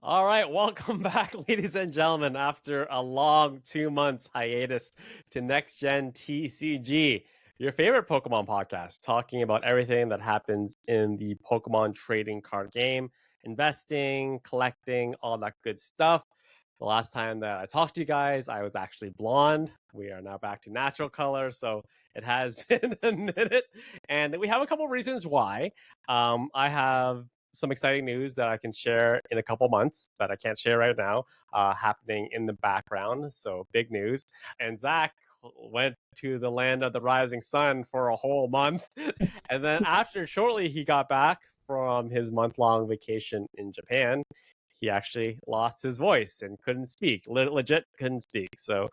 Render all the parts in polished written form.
All right, welcome back, ladies and gentlemen, after a long 2 months hiatus to Next Gen TCG, your favorite Pokemon podcast, talking about everything that happens in the Pokemon trading card game, investing, collecting, all that good stuff. The last time that I talked to you guys, I was actually blonde. We are now back to natural color, so it has been a minute, and we have a couple of reasons why. I have some exciting news that I can share in a couple months that I can't share right now, happening in the background. So big news. And Zach went to the land of the rising sun for a whole month. And then shortly he got back from his month-long vacation in Japan. He actually lost his voice and couldn't speak. Legit couldn't speak. So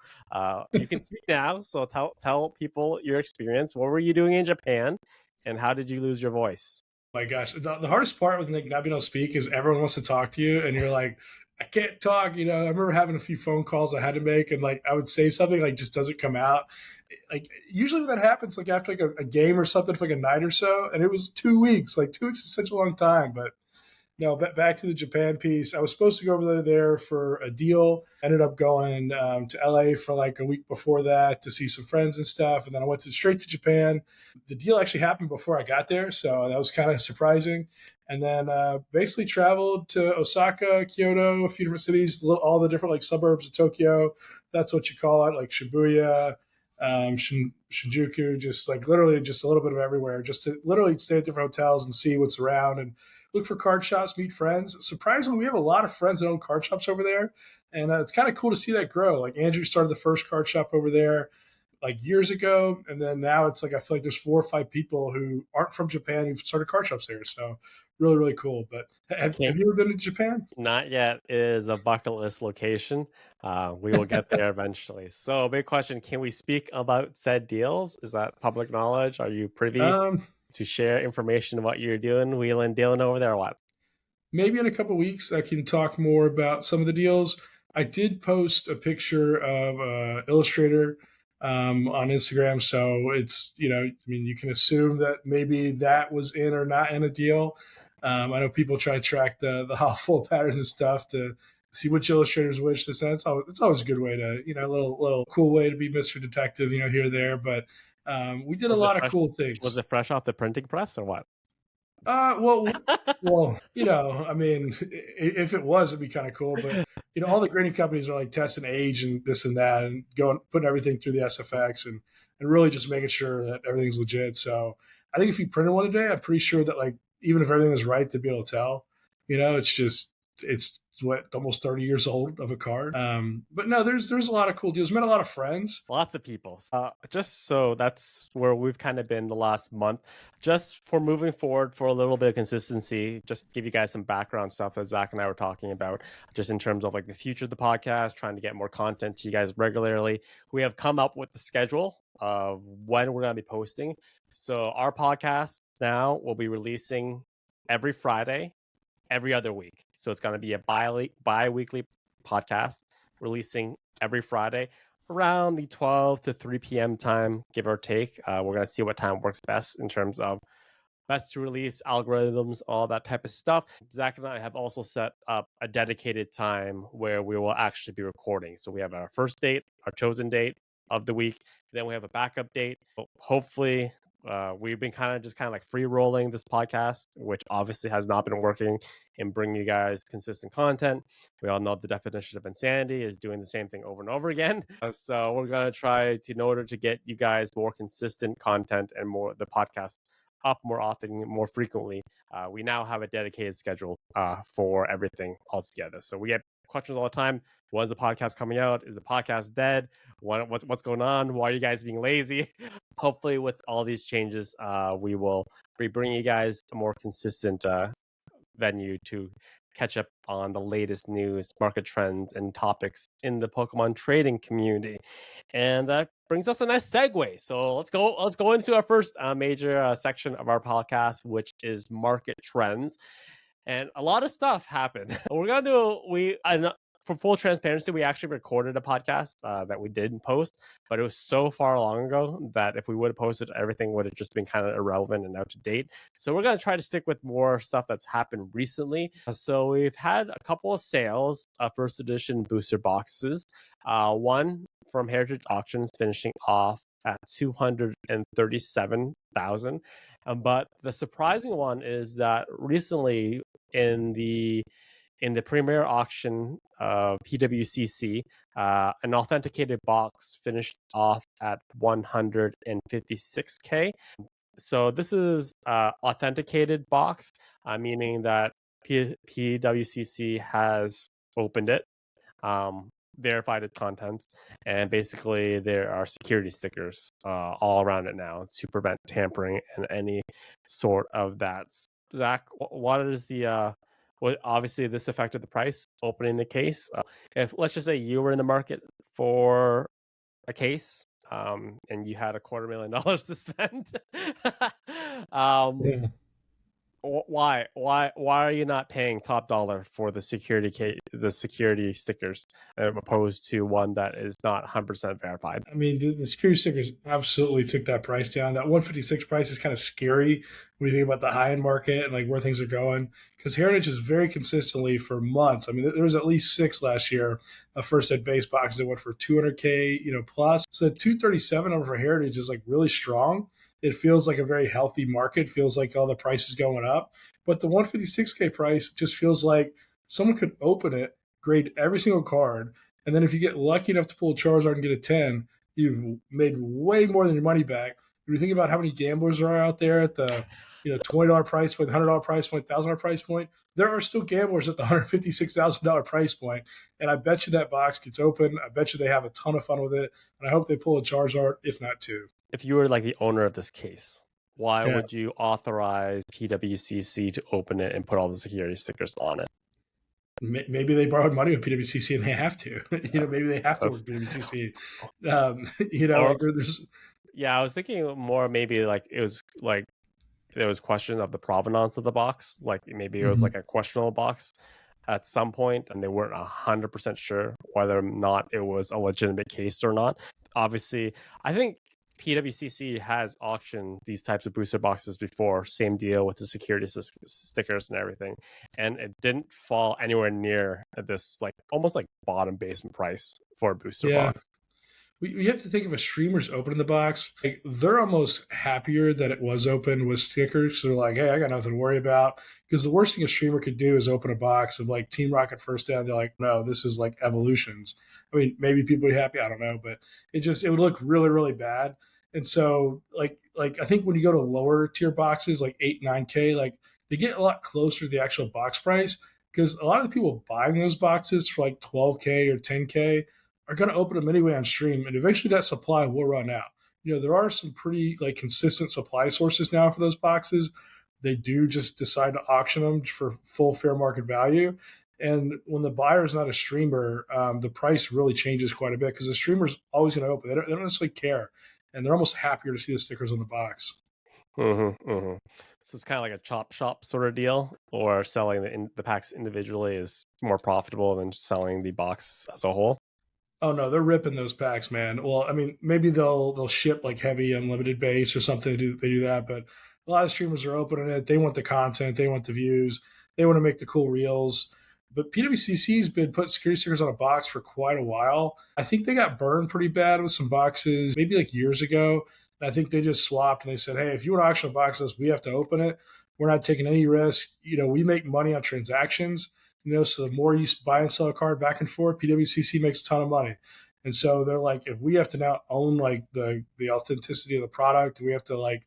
you can speak now. So tell people your experience. What were you doing in Japan, and how did you lose your voice? My gosh, the hardest part with like not being able to speak is everyone wants to talk to you, and you're like, I can't talk. I remember having a few phone calls I had to make, and like I would say something like just doesn't come out. Like usually when that happens, like after like a game or something for like a night or so, and it was 2 weeks. Like 2 weeks is such a long time, but no, back to the Japan piece. I was supposed to go over there for a deal. Ended up going to LA for like a week before that to see some friends and stuff. And then I went straight to Japan. The deal actually happened before I got there. So that was kind of surprising. And then basically traveled to Osaka, Kyoto, a few different cities, all the different like suburbs of Tokyo. That's what you call it, like Shibuya, Shinjuku, just like literally just a little bit of everywhere, just to literally stay at different hotels and see what's around and look for card shops, meet friends. Surprisingly, we have a lot of friends that own card shops over there, and it's kind of cool to see that grow. Like Andrew started the first card shop over there like years ago, and then now it's like I feel like there's 4 or 5 people who aren't from Japan who've started card shops there. So really, really cool. But have you ever been to Japan? Not yet. It is a bucket list location. We will get there eventually. So, big question: can we speak about said deals? Is that public knowledge? Are you privy Um, to share information about what you're doing, wheeling, dealing over there, or what? Maybe in a couple of weeks I can talk more about some of the deals. I did post a picture of Illustrator on Instagram, so it's I mean, you can assume that maybe that was in or not in a deal. I know people try to track the full patterns and stuff to see which illustrators which. It's always a good way to a little cool way to be Mr. Detective, here or there. But we did a Was it lot of fresh? cool Was things. it fresh off the printing press or what? Well, I mean, if it was, it'd be kind of cool. But all the grading companies are like testing age and this and that, and going putting everything through the SFX and really just making sure that everything's legit. So I think if you printed one today, I'm pretty sure that like even if everything was right, they'd be able to tell. It's what almost 30 years old of a card. But no, there's a lot of cool deals. Met a lot of friends. Lots of people. Just so that's where we've kind of been the last month. Just for moving forward for a little bit of consistency, just to give you guys some background stuff that Zach and I were talking about, just in terms of like the future of the podcast, trying to get more content to you guys regularly. We have come up with the schedule of when we're going to be posting. So our podcast now will be releasing every Friday, every other week. So it's going to be a bi-weekly podcast releasing every Friday around the 12 to 3 p.m. time, give or take. We're going to see what time works best in terms of best to release algorithms, all that type of stuff. Zach and I have also set up a dedicated time where we will actually be recording. So we have our first date, our chosen date of the week. Then we have a backup date. Hopefully, we've been kind of like free rolling this podcast, which obviously has not been working in bringing you guys consistent content. We all know the definition of insanity is doing the same thing over and over again. So we're going to try to, in order to get you guys more consistent content and more the podcast up more often, more frequently, we now have a dedicated schedule for everything altogether. So we get questions all the time. When's the podcast coming out? Is the podcast dead? What's going on? Why are you guys being lazy? Hopefully, with all these changes, we will be bringing you guys a more consistent venue to catch up on the latest news, market trends, and topics in the Pokemon trading community. And that brings us a nice segue. So let's go into our first major section of our podcast, which is market trends. And a lot of stuff happened. We're gonna do For full transparency, we actually recorded a podcast that we didn't post, but it was so far long ago that if we would have posted, everything would have just been kind of irrelevant and out to date. So we're going to try to stick with more stuff that's happened recently. So we've had a couple of sales of first edition booster boxes. One from Heritage Auctions finishing off at 237,000. But the surprising one is that recently in the premier auction of PWCC, an authenticated box finished off at 156K. So this is authenticated box, meaning that PWCC has opened it, verified its contents, and basically there are security stickers all around it now to prevent tampering and any sort of that. Zach, what is the well, obviously this affected the price opening the case. If let's just say you were in the market for a case, and you had $250,000 to spend, Yeah. why are you not paying top dollar for the security stickers opposed to one that is not 100% verified? I mean, the security stickers absolutely took that price down. That 156 price is kind of scary when you think about the high end market and like where things are going. Because Heritage is very consistently for months. I mean, there was at least 6 last year of first ed base boxes that went for 200K, plus. So the 237 over for Heritage is like really strong. It feels like a very healthy market. Feels like all the prices going up, but the 156K price just feels like someone could open it, grade every single card, and then if you get lucky enough to pull a Charizard and get a 10, you've made way more than your money back. When you think about how many gamblers are out there at the $20 price point, $100 price point, $1,000 price point, there are still gamblers at the $156,000 price point. And I bet you that box gets open. I bet you they have a ton of fun with it. And I hope they pull a Charizard, if not two. If you were like the owner of this case, why Yeah. would you authorize PWCC to open it and put all the security stickers on it? Maybe they borrowed money with PWCC and they have to. Maybe they have to work with PWCC. Or There's yeah, I was thinking more maybe like it was like there was question of the provenance of the box. Like maybe it was like a questionable box at some point, and they weren't 100% sure whether or not it was a legitimate case or not. Obviously, I think PWCC has auctioned these types of booster boxes before. Same deal with the security stickers and everything, and it didn't fall anywhere near this like almost like bottom basement price for a booster yeah. box. We have to think if a streamer's opening the box, like they're almost happier that it was open with stickers. So they're like, hey, I got nothing to worry about. Because the worst thing a streamer could do is open a box of like Team Rocket first down. They're like, no, this is like evolutions. I mean, maybe people would be happy. I don't know, but it would look really, really bad. And so like I think when you go to lower tier boxes like 8, 9K, like they get a lot closer to the actual box price because a lot of the people buying those boxes for like 12K or 10K are going to open them anyway on stream, and eventually that supply will run out. There are some pretty like consistent supply sources now for those boxes. They do just decide to auction them for full fair market value. And when the buyer is not a streamer, the price really changes quite a bit because the streamer's always going to open. They don't necessarily care, and they're almost happier to see the stickers on the box. So it's kind of like a chop shop sort of deal, or selling the packs individually is more profitable than selling the box as a whole. Oh no, they're ripping those packs, man. Well, I mean, maybe they'll ship like heavy unlimited base or something. They do that, but a lot of streamers are opening it. They want the content, they want the views, they want to make the cool reels. But PWCC's been putting security stickers on a box for quite a while. I think they got burned pretty bad with some boxes maybe like years ago. And I think they just swapped and they said, hey, if you want to auction a box we have to open it. We're not taking any risk. We make money on transactions. So the more you buy and sell a card back and forth, PWCC makes a ton of money. And so they're like, if we have to now own like the authenticity of the product, we have to like,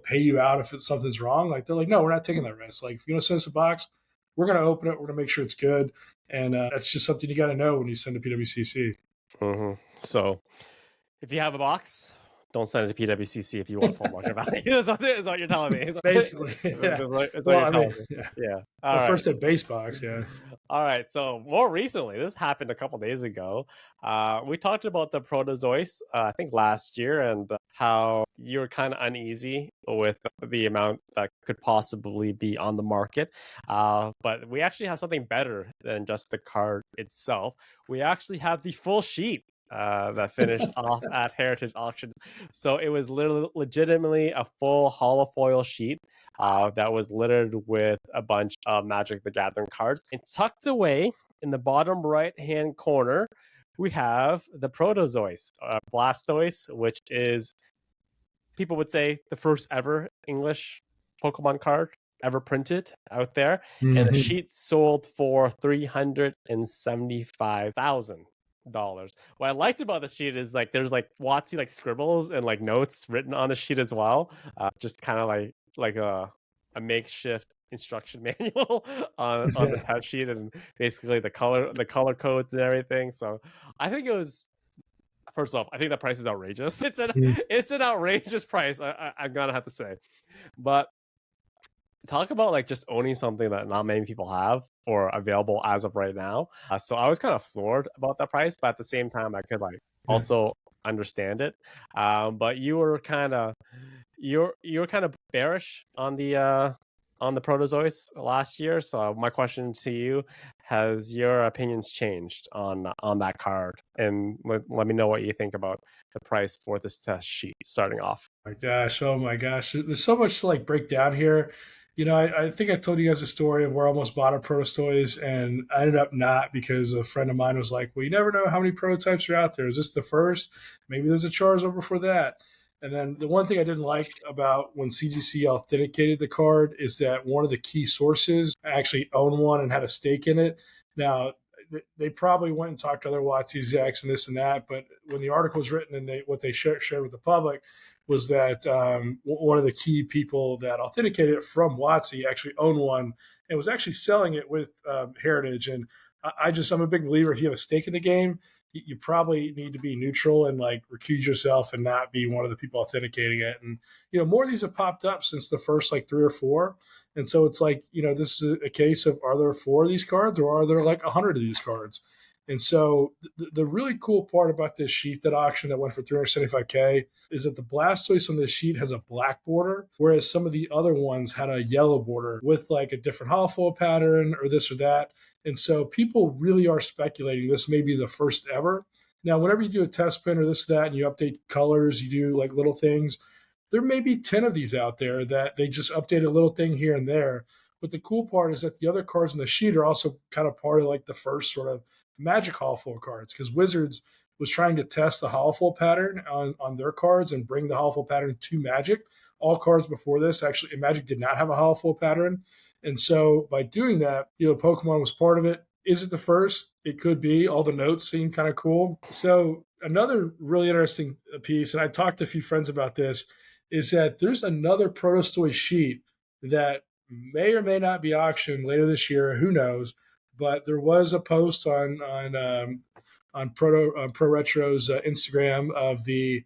pay you out if something's wrong. Like they're like, no, we're not taking that risk. Like if you want to send us a box, we're going to open it. We're going to make sure it's good. And that's just something you got to know when you send to PWCC. So if you have a box, don't send it to PWCC if you want full market value. is what you're telling me. Basically, yeah. Yeah. First at base box, yeah. All right. So more recently, this happened a couple days ago. We talked about the Protozoice, I think last year, and how you're kind of uneasy with the amount that could possibly be on the market. But we actually have something better than just the card itself. We actually have the full sheet that finished off at Heritage Auctions. So it was literally legitimately a full holofoil sheet that was littered with a bunch of Magic the Gathering cards. And tucked away in the bottom right hand corner, we have the Protozois, Blastoise, which is, people would say, the first ever English Pokemon card ever printed out there. And the sheet sold for $375,000. What I liked about the sheet is like there's like WotC like scribbles and like notes written on the sheet as well. Just kind of like a makeshift instruction manual on the tab sheet, and basically the color codes and everything. So I think it was, first off, I think the price is outrageous. It's an outrageous price. I'm gonna have to say, but talk about like just owning something that not many people have or available as of right now. So I was kind of floored about that price, but at the same time, I could like also understand it. But you're kind of bearish on the Protozois last year. So my question to you: has your opinions changed on that card? And let me know what you think about the price for this test sheet starting off. Oh my gosh, there's so much to like break down here. I think I told you guys a story of where I almost bought a Protostoise and I ended up not, because a friend of mine was like, well, you never know how many prototypes are out there. Is this the first? Maybe there's a Charizard before that. And then the one thing I didn't like about when CGC authenticated the card is that one of the key sources actually owned one and had a stake in it. Now, they probably went and talked to other WotC execs and this and that, but when the article was written and what they shared with the public was that one of the key people that authenticated it from WotC actually owned one and was actually selling it with Heritage. And I'm a big believer, if you have a stake in the game, you probably need to be neutral and like recuse yourself and not be one of the people authenticating it. And, more of these have popped up since the first like 3 or 4. And so it's like, this is a case of, are there 4 of these cards or are there like 100 of these cards? And so the really cool part about this sheet, that auction that went for $375K, is that the Blastoise on this sheet has a black border, whereas some of the other ones had a yellow border with like a different holofoil pattern or this or that. And so people really are speculating this may be the first ever. Now, whenever you do a test print or this or that and you update colors, you do like little things, there may be 10 of these out there that they just update a little thing here and there. But the cool part is that the other cards in the sheet are also kind of part of like the first sort of Magic holofoil cards, because Wizards was trying to test the holofoil pattern on their cards and bring the holofoil pattern to Magic. All cards before this, actually, Magic did not have a holofoil pattern. And so by doing that, Pokemon was part of it. Is it the first? It could be. All the notes seem kind of cool. So another really interesting piece, and I talked to a few friends about this, is that there's another Protostoise sheet that may or may not be auctioned later this year. Who knows? But there was a post on Pro Retro's Instagram of a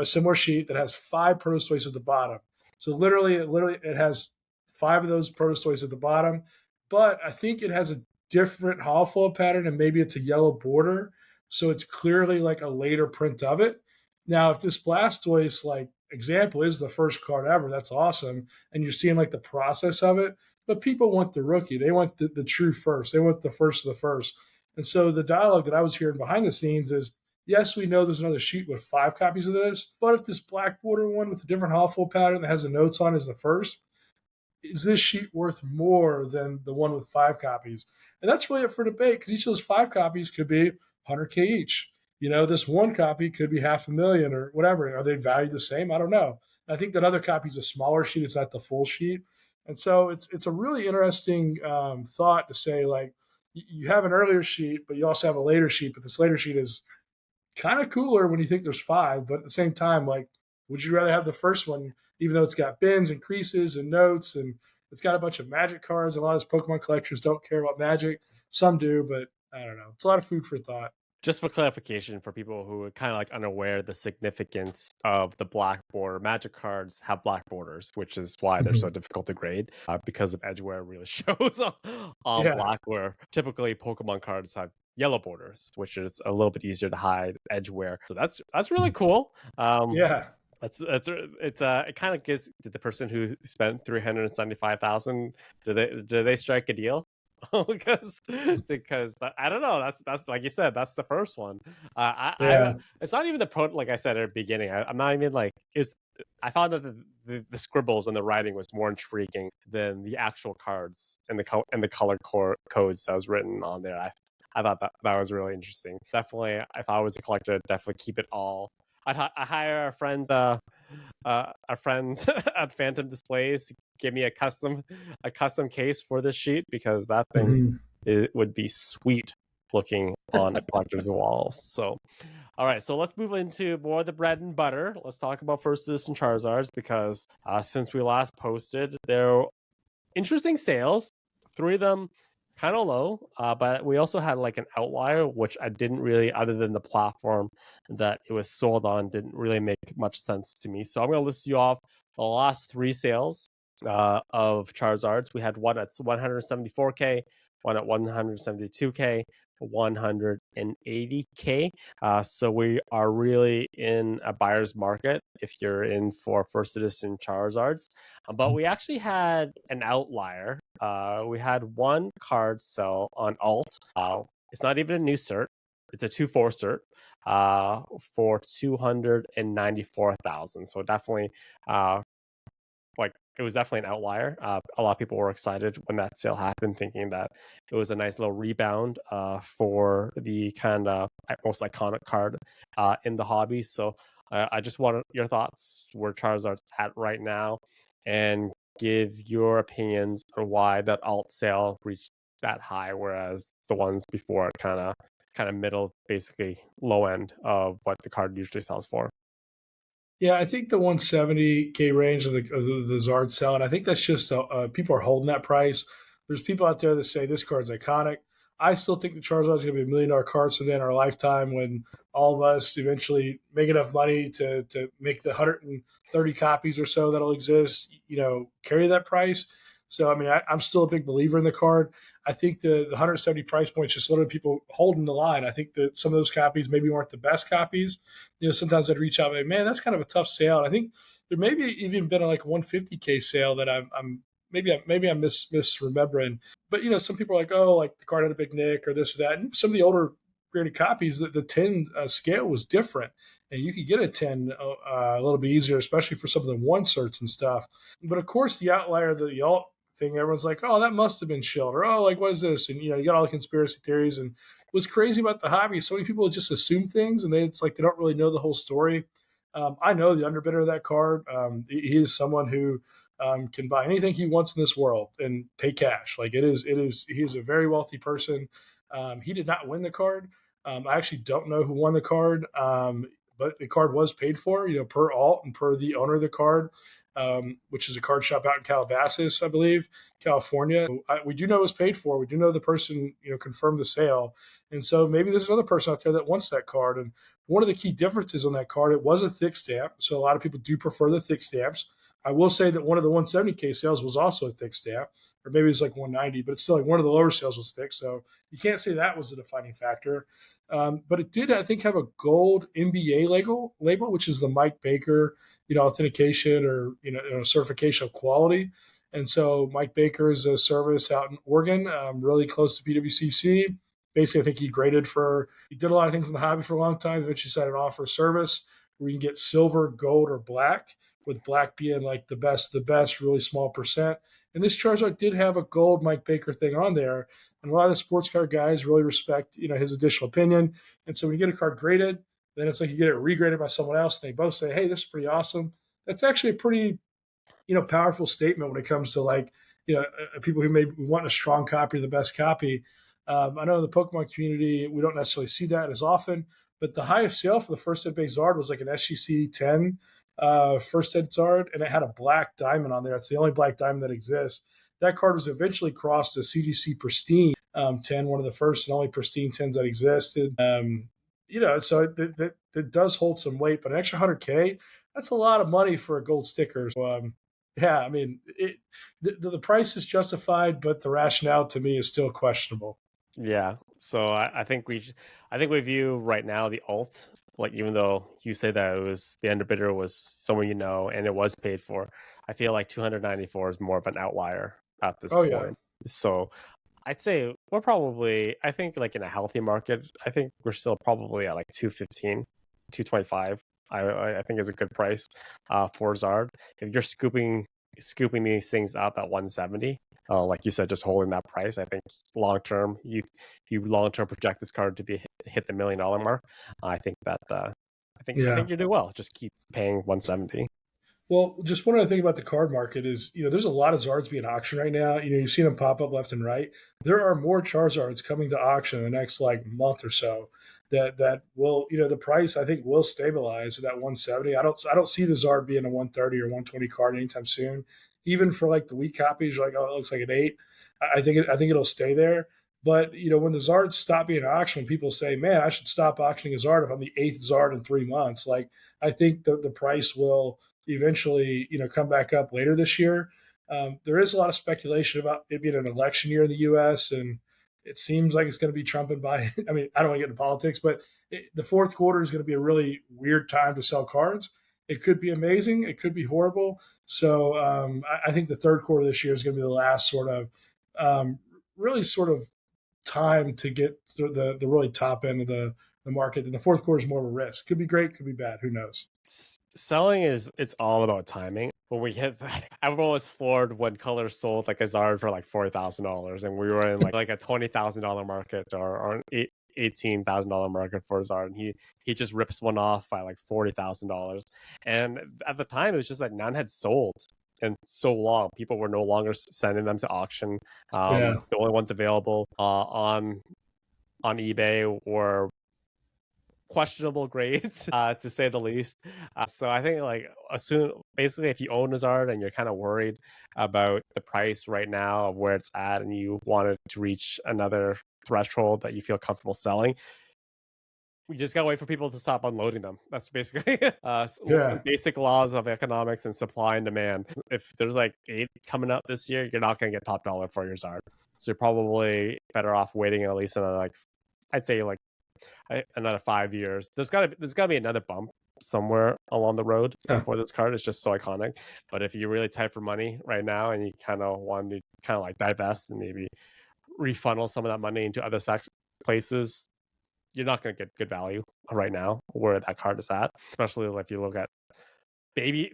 similar sheet that has 5 Protostoise at the bottom. So literally it has 5 of those Protostoise at the bottom, but I think it has a different holofoil pattern and maybe it's a yellow border. So it's clearly like a later print of it. Now, if this Blastoise like example is the first card ever, that's awesome. And you're seeing like the process of it. But people want the rookie. They want the true first. They want the first of the first. And so the dialogue that I was hearing behind the scenes is, yes, we know there's another sheet with 5 copies of this, but if this black border one with a different holofoil pattern that has the notes on is the first, is this sheet worth more than the one with 5 copies? And that's really up for debate, because each of those 5 copies could be 100K each. This one copy could be $500,000 or whatever. Are they valued the same? I don't know. I think that other copy is a smaller sheet. It's not the full sheet. And so it's a really interesting thought to say, like, you have an earlier sheet, but you also have a later sheet. But this later sheet is kind of cooler when you think there's 5. But at the same time, like, would you rather have the first one, even though it's got bins and creases and notes and it's got a bunch of Magic cards? A lot of these Pokemon collectors don't care about Magic. Some do, but I don't know. It's a lot of food for thought. Just for clarification, for people who are kind of like unaware, the significance of the black border, Magic cards have black borders, which is why they're so difficult to grade, because of edgeware really shows on black, where typically Pokemon cards have yellow borders, which is a little bit easier to hide edgeware. So that's really cool. It kind of gives the person who spent 375,000. Do they strike a deal? Because I don't know. That's like you said. That's the first one. Yeah. It's not even the pro. Like I said at the beginning, I'm not even like is. I found that the scribbles and the writing was more intriguing than the actual cards and the color codes that was written on there. I thought that was really interesting. Definitely, if I was a collector, I'd definitely keep it all. I hire our friends at Phantom Displays to give me a custom case for this sheet because that thing Mhm. would be sweet looking on a collector's walls. So, all right, so let's move into more of the bread and butter. Let's talk about first edition Charizards because since we last posted, there are interesting sales. 3 of them kind of low, but we also had like an outlier, which I didn't really, other than the platform that it was sold on, didn't really make much sense to me. So I'm going to list you off the last 3 sales of Charizards. We had one at 174K, one at 172K, 180K. So we are really in a buyer's market if you're in for first edition Charizards. But we actually had an outlier. We had one card sell on alt. It's not even a new cert. It's a 2/4 cert for 294,000. So definitely, like it was definitely an outlier. A lot of people were excited when that sale happened, thinking that it was a nice little rebound for the kind of most iconic card in the hobby. So I just wanted your thoughts where Charizard's at right now, and give your opinions on why that alt sale reached that high, whereas the ones before it kind of middle, basically low end of what the card usually sells for. Yeah, I think the 170K range of the Zard selling, I think that's just people are holding that price. There's people out there that say this card's iconic. I still think the Charizard is going to be $1 million card someday in our lifetime when all of us eventually make enough money to make the 130 copies or so that'll exist, carry that price. So, I mean, I'm still a big believer in the card. I think the 170 price point is just a lot of people holding the line. I think that some of those copies maybe weren't the best copies. Sometimes I'd reach out and like, man, that's kind of a tough sale. And I think there maybe even been like a 150K sale that I'm misremembering. But some people are like, oh, like the card had a big nick or this or that. And some of the older graded copies, the 10 scale was different, and you could get a 10 a little bit easier, especially for some of the one certs and stuff. But of course, the outlier, the alt thing, everyone's like, oh, that must have been shilled, or oh, like what is this? And you got all the conspiracy theories. And what's crazy about the hobby, so many people just assume things, and it's like they don't really know the whole story. I know the underbidder of that card. He is someone who can buy anything he wants in this world and pay cash. Like it is. He is a very wealthy person. He did not win the card. I actually don't know who won the card, but the card was paid for, per alt and per the owner of the card, which is a card shop out in Calabasas, I believe, California. We do know it was paid for. We do know the person, confirmed the sale. And so maybe there's another person out there that wants that card. And one of the key differences on that card, it was a thick stamp. So a lot of people do prefer the thick stamps. I will say that one of the 170K sales was also a thick stamp, or maybe it's like 190, but it's still like one of the lower sales was thick. So you can't say that was a defining factor. But it did, I think, have a gold NBA label, which is the Mike Baker, authentication or certification of quality. And so Mike Baker is a service out in Oregon, really close to PWCC. Basically, I think he did a lot of things in the hobby for a long time. Eventually decided to offer a service where you can get silver, gold, or black, with black being like the best, really small percent. And this Charizard did have a gold Mike Baker thing on there. And a lot of the sports card guys really respect, his additional opinion. And so when you get a card graded, then it's like you get it regraded by someone else, and they both say, hey, this is pretty awesome. That's actually a pretty, powerful statement when it comes to like, people who may want a strong copy of the best copy. I know in the Pokemon community, we don't necessarily see that as often, but the highest sale for the first ed base Zard was like an SGC 10 first ed Zard, and it had a black diamond on there. It's the only black diamond that exists. That card was eventually crossed to CGC Pristine 10, one of the first and only Pristine 10s that existed. So that does hold some weight, but an extra 100K, that's a lot of money for a gold sticker. So, yeah, I mean, the price is justified, but the rationale to me is still questionable. Yeah, so I think we view right now the alt like even though you say that it was the ender bidder was someone you know and it was paid for, I feel like 294 is more of an outlier at this Oh yeah, point. So I'd say we're probably, I think like in a healthy market, I think we're still probably at like 215, 225. I think is a good price for Zard. If you're scooping these things up at 170, like you said, just holding that price, I think long term you long term project this card to be hit the $1 million mark. I think that I yeah. think you do well. Just keep paying 170. Well, just one other thing about the card market is, there's a lot of Zards being auctioned right now. You've seen them pop up left and right. There are more Charizards coming to auction in the next like month or so that will, the price I think will stabilize at that 170. I don't see the Zard being a 130 or 120 card anytime soon. Even for like the weak copies, you're like, oh, it looks like an 8. I think it'll stay there. But when the Zards stop being auctioned, people say, "Man, I should stop auctioning a Zard if I'm the 8th Zard in 3 months." Like I think the price will eventually, come back up later this year. There is a lot of speculation about it being an election year in the U.S., and it seems like it's going to be Trump and Biden. I mean, I don't want to get into politics, but the fourth quarter is going to be a really weird time to sell cards. It could be amazing. It could be horrible. So I think the third quarter this year is going to be the last sort of really sort of time to get to the really top end of the market. And the fourth quarter is more of a risk. Could be great, could be bad. Who knows? Selling is it's all about timing. When we hit that, everyone was floored when Color sold like a Zard for like $40,000, and we were in like a $20,000 market or an $18,000 market for Zard, and he just rips one off by like $40,000. And at the time, it was just that none had sold in so long. People were no longer sending them to auction. Yeah. The only ones available on eBay were questionable grades, to say the least. So I think like basically, if you own a Zard and you're kind of worried about the price right now of where it's at, and you wanted to reach another threshold that you feel comfortable selling, we just gotta wait for people to stop unloading them. That's basically Yeah. basic laws of economics and supply and demand. If there's like 8 coming out this year, you're not gonna get top dollar for your Zard. So you're probably better off waiting at least another like, I'd say like another 5 years. There's gotta be another bump somewhere along the road Yeah. for this card. It's just so iconic. But if you're really tight for money right now and you kind of want to kind of like divest and maybe refunnel some of that money into other places, you're not going to get good value right now where that card is at. Especially if you look at baby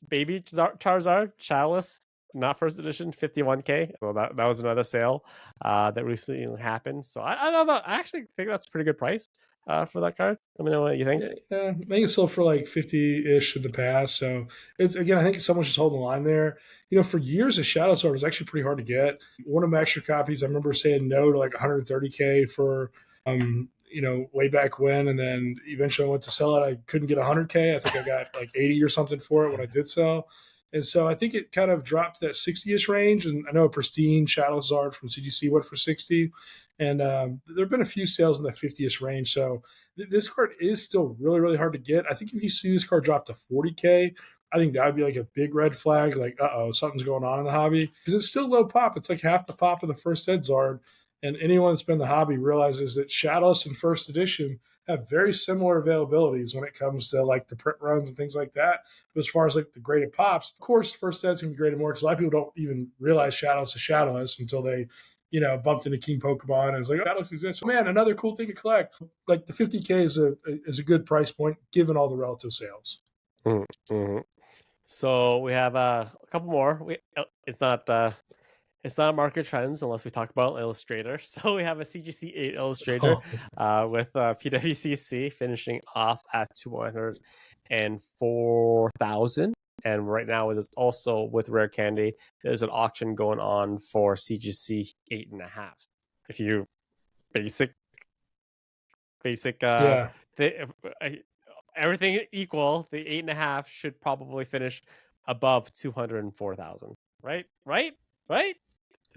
Charizard Chalice, not first edition, 51K. So that was another sale that recently happened. So I don't know. I actually think that's a pretty good price for that card. Let me know what you think. Yeah, I think it sold for like 50-ish in the past. So it's again, I think someone's just holding the line there. For years, a Shadow Sword was actually pretty hard to get. One of my extra copies, I remember saying no to like 130K for, way back when, and then eventually I went to sell it. I couldn't get 100K. I think I got like 80 or something for it when I did sell. And so I think it kind of dropped to that 60-ish range. And I know a pristine Shadow Zard from CGC went for 60. And there have been a few sales in the 50-ish range. So this card is still really, really hard to get. I think if you see this card drop to 40K, I think that would be like a big red flag. Like, something's going on in the hobby. Because it's still low pop. It's like half the pop of the first ed Zard. And anyone that's been in the hobby realizes that Shadowless and first edition have very similar availabilities when it comes to like the print runs and things like that. But as far as like the graded pops, of course, first ed's gonna be graded more because a lot of people don't even realize Shadowless is Shadowless until they, bumped into King Pokemon and it's like, oh, Shadowless exists. So, man, another cool thing to collect. Like the 50K is a good price point given all the relative sales. Mm-hmm. So we have a couple more. It's not market trends unless we talk about Illustrator. So we have a CGC 8 Illustrator with PWCC finishing off at 204,000. And right now it is also with Rare Candy. There's an auction going on for CGC 8.5. If you basic Yeah. everything equal, the 8.5 should probably finish above 204,000. Right?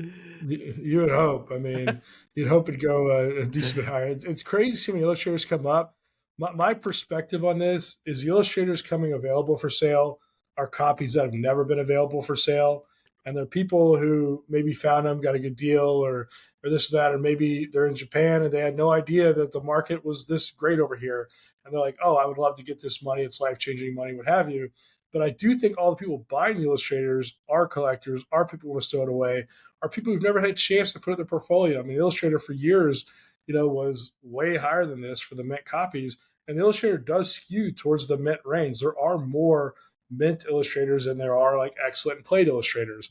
You would hope. I mean, you'd hope it'd go a decent bit higher. It's crazy to see when illustrators come up. My perspective on this is the illustrators coming available for sale are copies that have never been available for sale. And there are people who maybe found them, got a good deal, or this or that, or maybe they're in Japan and they had no idea that the market was this great over here, and they're like, "Oh, I would love to get this money. It's life changing money, what have you." But I do think all the people buying the illustrators are collectors, are people who want to stow it away, are people who've never had a chance to put it in their portfolio. I mean, Illustrator for years, was way higher than this for the mint copies, and the Illustrator does skew towards the mint range. There are more mint illustrators than there are like excellent played illustrators.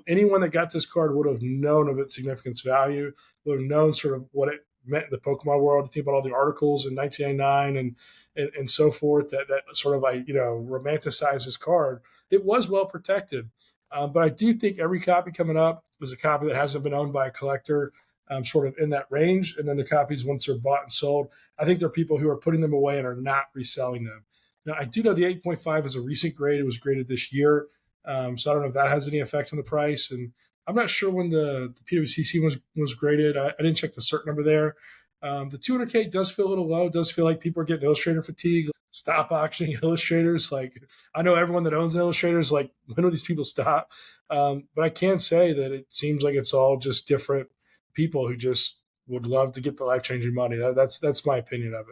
Anyone that got this card would have known of its significance value, would have known sort of what it meant in the Pokemon world. Think about all the articles in 1999 and so forth that sort of like romanticize this card. It was well protected, but I do think every copy coming up is a copy that hasn't been owned by a collector, sort of in that range. And then the copies, once they're bought and sold, I think there are people who are putting them away and are not reselling them. Now, I do know the 8.5 is a recent grade. It was graded this year. So I don't know if that has any effect on the price. And I'm not sure when the PWCC was graded. I didn't check the cert number there. The 200K does feel a little low. It does feel like people are getting Illustrator fatigue. Stop auctioning illustrators. Like, I know everyone that owns illustrators, like, when do these people stop? But I can say that it seems like it's all just different people who just would love to get the life changing money. That's my opinion of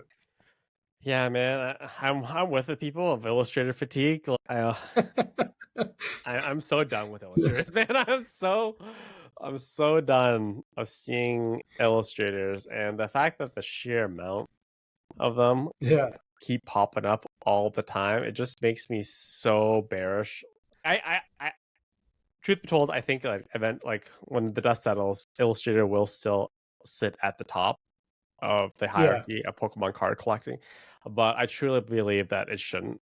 Yeah, man, I'm with the people of Illustrator fatigue. I'm so done with illustrators, man. I'm so done of seeing illustrators, and the fact that the sheer amount of them Yeah. keep popping up all the time, it just makes me so bearish. I truth be told, I think like when the dust settles, Illustrator will still sit at the top of the Yeah. hierarchy of Pokemon card collecting, but I truly believe that it shouldn't.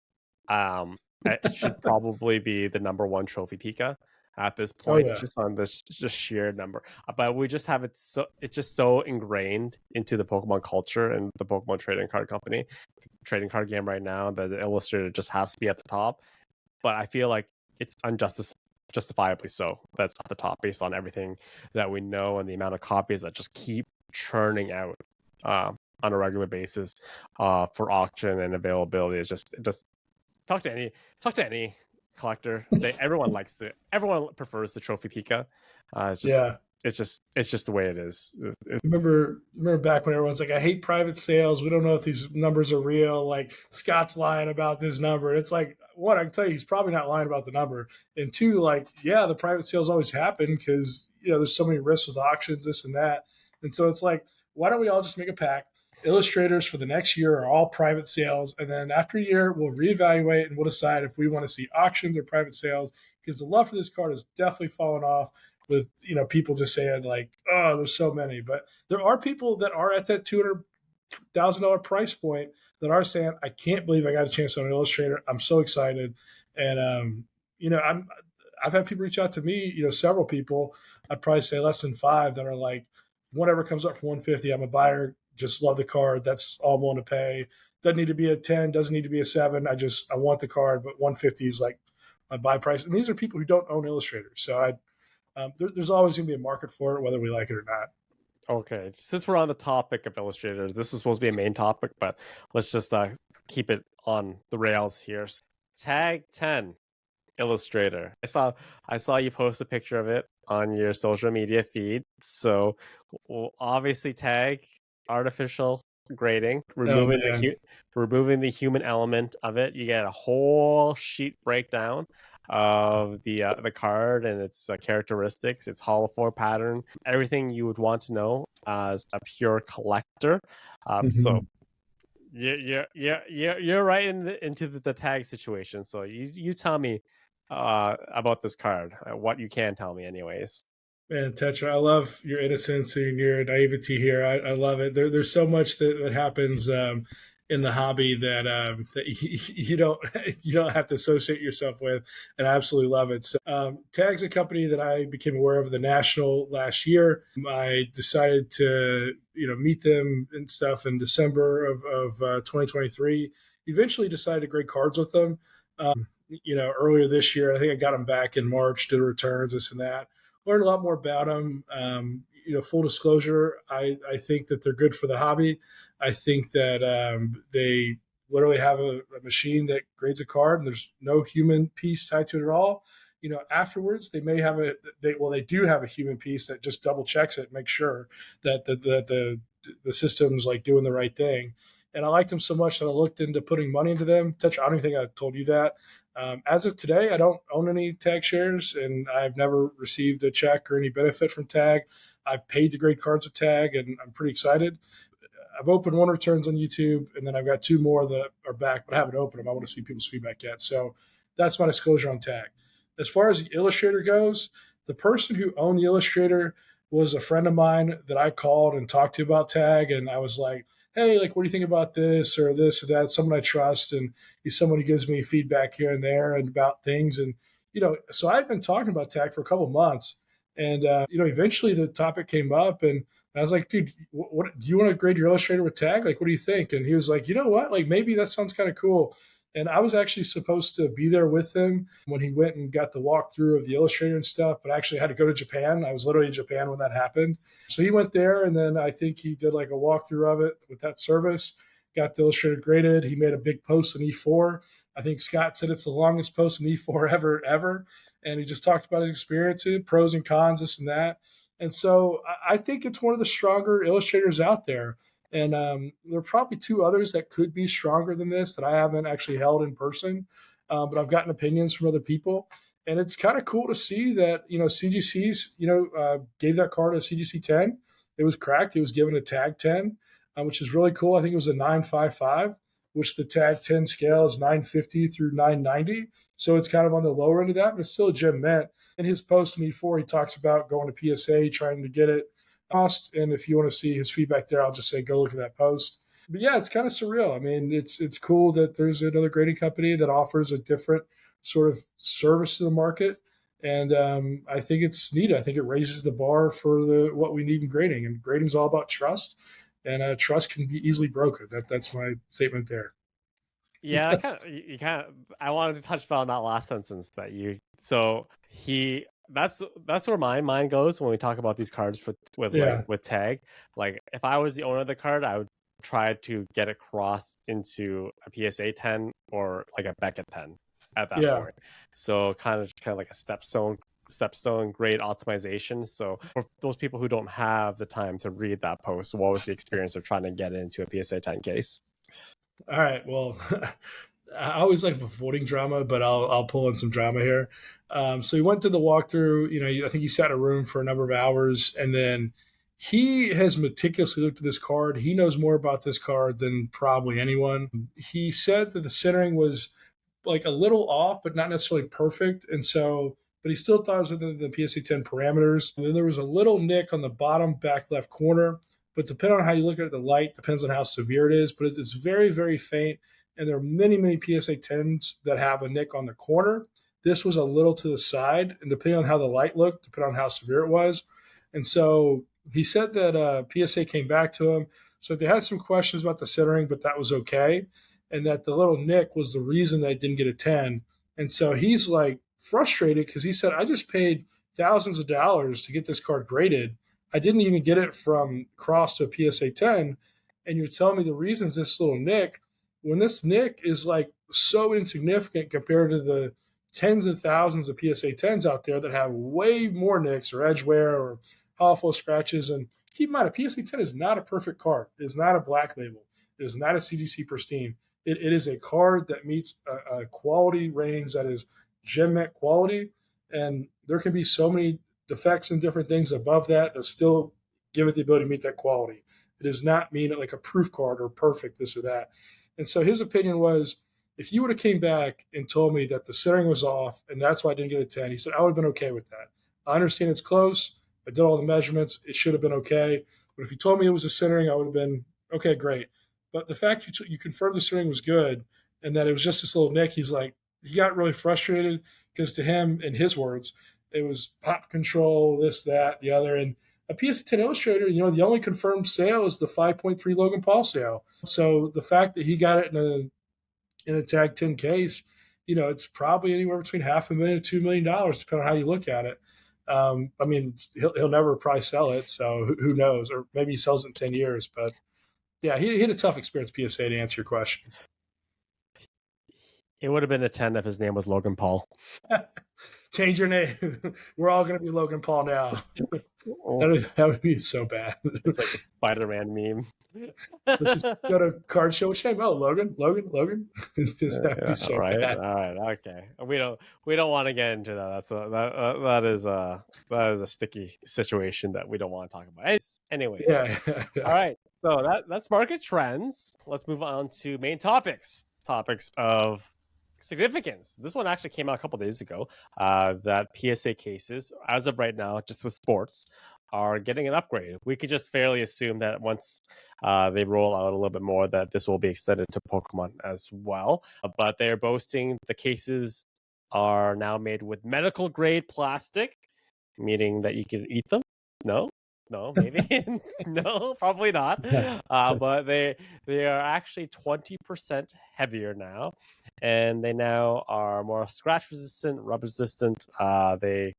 It should probably be the number one trophy Pika at this Oh point, yeah. just on this just sheer number. But we just have it's just so ingrained into the Pokemon culture and the Pokemon trading card company, trading card game right now, that the Illustrator just has to be at the top. But I feel like it's justifiably so that's at the top based on everything that we know and the amount of copies that just keep churning out on a regular basis for auction and availability. It just talk to any collector. Everyone prefers the trophy Pika. It's just Yeah. it's just the way it is. Remember back when everyone's like, I hate private sales. We don't know if these numbers are real. Like, Scott's lying about this number. It's like, one, I can tell you, he's probably not lying about the number. And two, like, yeah, the private sales always happen because there's so many risks with auctions, this and that. And so it's like, why don't we all just make a pact? Illustrators for the next year are all private sales, and then after a year, we'll reevaluate and we'll decide if we want to see auctions or private sales. Because the love for this card has definitely fallen off with people just saying like, oh, there's so many. But there are people that are at that $200,000 price point that are saying, I can't believe I got a chance on an Illustrator. I'm so excited. And I've had people reach out to me, several people, I'd probably say less than five, that are like, whatever comes up for 150, I'm a buyer, just love the card. That's all I'm willing to pay. Doesn't need to be a 10, doesn't need to be a 7. I want the card, but 150 is like my buy price. And these are people who don't own Illustrators. So there's always going to be a market for it, whether we like it or not. Okay, since we're on the topic of illustrators, this is supposed to be a main topic, but let's just keep it on the rails here. Tag 10 Illustrator. I saw you post a picture of it on your social media feed. So we'll obviously tag artificial grading, Oh man. removing the human element of it. You get a whole sheet breakdown of the card and its characteristics, its hollow form pattern, everything you would want to know as a pure collector. So Mhm. you're right into the tag situation. So you tell me about this card, what you can tell me, anyways. Man, Tetra, I love your innocence and your naivety here. I love it. There's so much that happens in the hobby that you don't you don't have to associate yourself with, and I absolutely love it. So, Tag's a company that I became aware of the national last year. I decided to meet them and stuff in December of 2023. Eventually, decided to grade cards with them. Earlier this year, I think I got them back in March, did returns, this and that. Learned a lot more about them. Full disclosure, I think that they're good for the hobby. I think that they literally have a machine that grades a card, and there's no human piece tied to it at all. afterwards they may have they do have a human piece that just double checks it, makes sure that the system's like doing the right thing. And I liked them so much that I looked into putting money into them. I don't even think I told you that. As of today, I don't own any tag shares, and I've never received a check or any benefit from tag. I've paid the grade cards of tag, and I'm pretty excited. I've opened one returns on YouTube, and then I've got two more that are back, but I haven't opened them. I want to see people's feedback yet. So that's my disclosure on tag. As far as the Illustrator goes, the person who owned the Illustrator was a friend of mine that I called and talked to about tag, and I was like, hey, like, what do you think about this or that? Someone I trust, and he's someone who gives me feedback here and there and about things. And, so I've been talking about tag for a couple of months. And, eventually the topic came up, and I was like, dude, what do you want to grade your Illustrator with tag? Like, what do you think? And he was like, you know what? Like, maybe that sounds kind of cool. And I was actually supposed to be there with him when he went and got the walkthrough of the Illustrator and stuff, but I actually had to go to Japan. I was literally in Japan when that happened. So he went there, and then I think he did like a walkthrough of it with that service, got the Illustrator graded. He made a big post on E4. I think Scott said it's the longest post in E4 ever. And he just talked about his experiences, pros and cons, this and that. And so I think it's one of the stronger illustrators out there. And there are probably two others that could be stronger than this that I haven't actually held in person, but I've gotten opinions from other people. And it's kind of cool to see that, CGC's, gave that card a CGC 10. It was cracked. It was given a tag 10, which is really cool. I think it was a 955, which the tag 10 scale is 950 through 990. So it's kind of on the lower end of that, but it's still a gem mint. In his post in E4, he talks about going to PSA, trying to get it cost. And if you want to see his feedback there, I'll just say go look at that post. But yeah, it's kind of surreal. I mean, it's cool that there's another grading company that offers a different sort of service to the market. And I think it's neat. I think it raises the bar for what we need in grading. And grading is all about trust, and trust can be easily broken. That's my statement there. Yeah, I wanted to touch on that last sentence that you. So that's where my mind goes when we talk about these cards with tag. Like, if I was the owner of the card, I would try to get it crossed into a PSA 10 or like a Beckett 10 at that point. So kind of like a stepstone grade optimization. So for those people who don't have the time to read that post, what was the experience of trying to get into a PSA 10 case? All right. Well, I always like avoiding drama, but I'll pull in some drama here. So he went to the walkthrough. I think he sat in a room for a number of hours, and then he has meticulously looked at this card. He knows more about this card than probably anyone. He said that the centering was like a little off, but not necessarily perfect, but he still thought it was within the PSA 10 parameters. And then there was a little nick on the bottom back left corner. But depending on how you look at it, the light depends on how severe it is. But it's very, very faint. And there are many, many PSA 10s that have a nick on the corner. This was a little to the side. And depending on how the light looked, depending on how severe it was. And so he said that PSA came back to him. So they had some questions about the centering, but that was okay. And that the little nick was the reason they didn't get a 10. And so he's like frustrated because he said, I just paid thousands of dollars to get this card graded. I didn't even get it from cross to PSA 10. And you're telling me the reason is this little nick, when this nick is like so insignificant compared to the tens of thousands of PSA 10s out there that have way more nicks or edge wear or hollow scratches. And keep in mind, a PSA 10 is not a perfect card. It is not a black label. It is not a CGC pristine. It is a card that meets a quality range that is gem mint quality. And there can be so many defects and different things above that still give it the ability to meet that quality. It does not mean it like a proof card or perfect this or that. And so his opinion was, if you would have came back and told me that the centering was off and that's why I didn't get a 10, he said, I would have been okay with that. I understand it's close. I did all the measurements. It should have been okay. But if you told me it was a centering, I would have been, okay, great. But the fact you confirmed the centering was good and that it was just this little nick, he got really frustrated because to him, in his words, it was pop control, this, that, the other. And a PSA 10 Illustrator, the only confirmed sale is the 5.3 Logan Paul sale. So the fact that he got it in a tag 10 case, it's probably anywhere between $500,000 to $2 million, depending on how you look at it. I mean, he'll never probably sell it, so who knows? Or maybe he sells it in 10 years. But yeah, he had a tough experience with PSA, to answer your question. It would have been a 10 if his name was Logan Paul. Change your name. We're all gonna be Logan Paul now. Oh, That would be so bad. it's like a Spider-Man meme. Let's just go to card show. What's your name? Oh, Logan, Logan, Logan. It's just that would be Yeah, so right. bad. All right. Okay. We don't want to get into that. That is a sticky situation that we don't want to talk about. Anyways, Yeah, all right. So that's market trends. Let's move on to main topics. Topics of significance. This one actually came out a couple days ago. That PSA cases, as of right now, just with sports, are getting an upgrade. We could just fairly assume that once they roll out a little bit more, that this will be extended to Pokemon as well. But they're boasting the cases are now made with medical grade plastic, meaning that you can eat them. No, maybe no, probably not. But they are actually 20% heavier now, and they now are more scratch resistant, rub resistant. They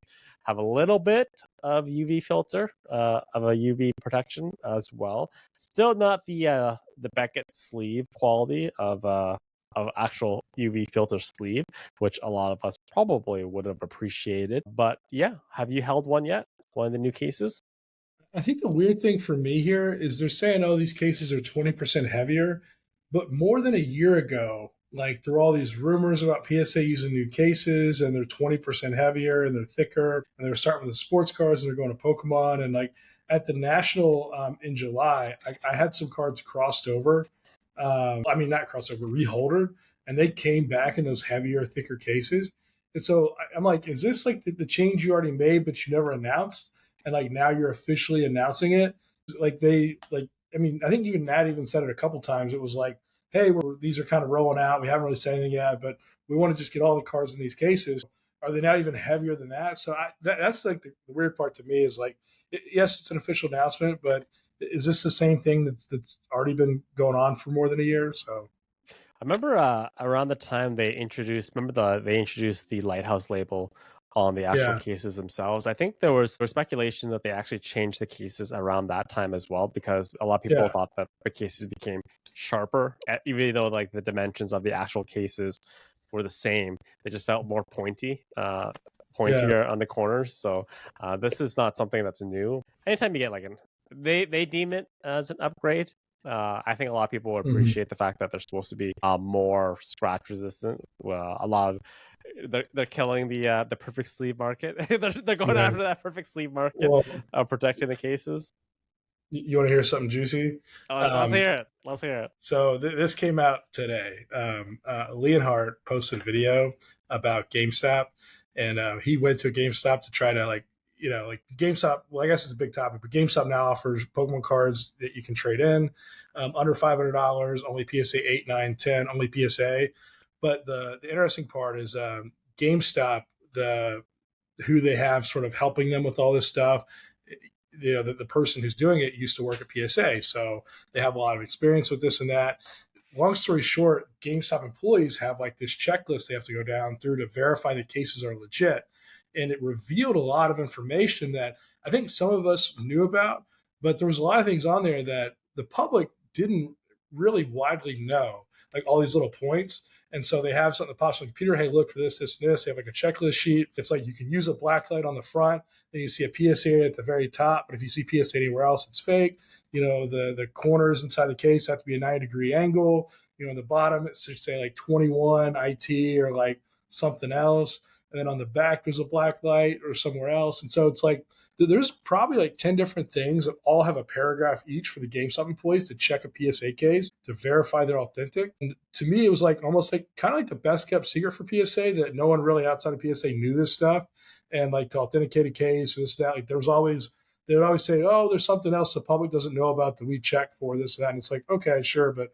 have a little bit of UV filter, of a UV protection as well. Still not the Beckett sleeve quality of actual UV filter sleeve, which a lot of us probably would have appreciated. But yeah, have you held one yet? One of the new cases? I think the weird thing for me here is they're saying, oh, these cases are 20% heavier. But more than a year ago, like there were all these rumors about PSA using new cases and they're 20% heavier and they're thicker. And they're starting with the sports cards and they're going to Pokemon. And like at the National in July, I had some cards crossed over. I mean, not crossed over, reholdered. And they came back in those heavier, thicker cases. And so I'm like, is this like the change you already made, but you never announced? And like now you're officially announcing it. Like they like I mean, I think even Matt even said it a couple times. It was like, hey, these are kind of rolling out. We haven't really said anything yet, but we want to just get all the cards in these cases. Are they now even heavier than that? So that's like the weird part to me is like, yes, it's an official announcement, but is this the same thing that's already been going on for more than a year? So I remember around the time they introduced the Lighthouse label on the actual yeah, cases themselves. I think there was speculation that they actually changed the cases around that time as well, because a lot of people yeah, thought that the cases became sharper, even though like the dimensions of the actual cases were the same. They just felt more yeah. pointier on the corners. So this is not something that's new. Anytime you get like they deem it as an upgrade. I think a lot of people will Mhm. appreciate the fact that they're supposed to be more scratch resistant. Well, a lot of they're killing the perfect sleeve market. They're going Yeah. after that perfect sleeve market Well, of protecting the cases. you want to hear something juicy? Let's Um, hear it. Let's hear it. So this came out today. Leonhardt posted a video about GameStop, and he went to a GameStop to try to like GameStop. Well, I guess it's a big topic, but GameStop now offers Pokemon cards that you can trade in under $500, only PSA 8, 9, 10, only PSA. But the interesting part is GameStop, who they have sort of helping them with all this stuff. The person who's doing it used to work at PSA, so they have a lot of experience with this and that. Long story short, GameStop employees have like this checklist they have to go down through to verify the cases are legit. And it revealed a lot of information that I think some of us knew about, but there was a lot of things on there that the public didn't really widely know, like all these little points. And so they have something that pops on the computer. Hey, look for this, this, and this. They have like a checklist sheet. It's like you can use a black light on the front, then you see a PSA at the very top. But if you see PSA anywhere else, it's fake. The corners inside the case have to be a 90-degree angle. On the bottom, it should say like 21 IT or like something else. And then on the back, there's a black light or somewhere else. And so it's like there's probably like 10 different things that all have a paragraph each for the GameStop employees to check a PSA case to verify they're authentic. And to me, it was like almost like kind of like the best kept secret for PSA that no one really outside of PSA knew this stuff. And like to authenticate a case or this, that, like they would always say, oh, there's something else the public doesn't know about that we check for this, that. And it's like, okay, sure, but